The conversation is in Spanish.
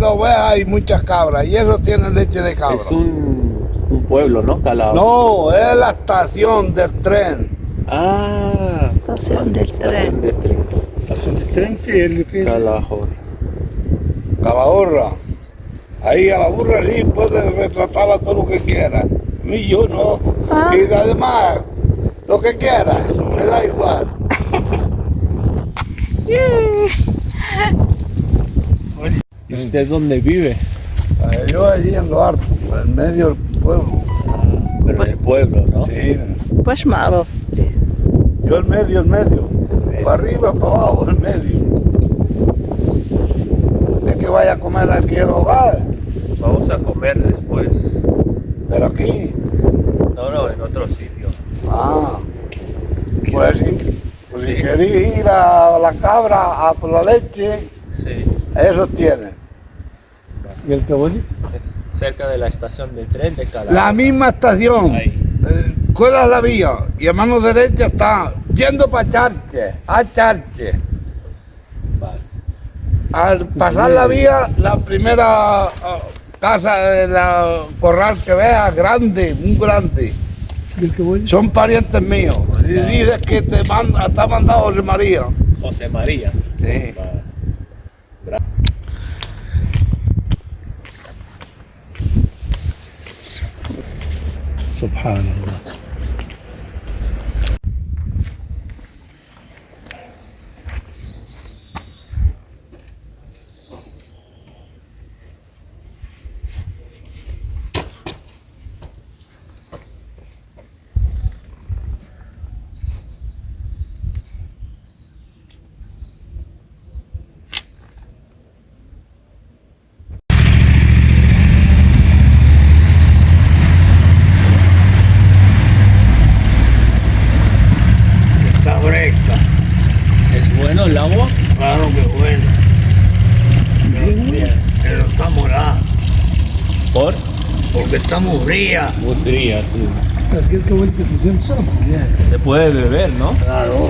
32 ovejas y muchas cabras, y eso tiene leche de cabra. Es un pueblo, ¿no? Calao. No, es la estación del tren. Ah, Estación del estación tren. de tren. Estación de tren, fiel. Calahorra. Calahorra. Ahí a la burra sí puedes retratarla todo lo que quieras. A mí yo no. Ah. Y además, lo que quieras, me da igual. ¿Y usted dónde vive? Yo allí en lo alto, en medio del pueblo. Pero en el pueblo, ¿no? Sí. Pues malo. Yo en medio. Para arriba, para abajo, en medio. ¿De que vaya a comer aquí en el hogar? Vamos a comer después. Pero aquí. No, en otro sitio. Ah. Pues sí. Pues Sí. si queréis ir a la cabra a por la leche, Sí. eso tiene. ¿Y el caballo? Es cerca de la estación de tren de Calao. La misma estación. Ahí. Cuela la vía y a mano derecha está yendo para Charche, a Charche. Vale. Al pasar la vía, la primera casa, la corral que veas, grande, muy grande. ¿Y el caballo? Son parientes míos. Y dices que está mandado José María. José María. Sí. Vale. Subhanallah. Está fresca. ¿Es bueno el agua? Claro que bueno. Pero está morada. ¿Por? Porque está muy fría. Muy fría, sí. Es que el caballo te pusieron solo. Se puede beber, ¿no? Claro.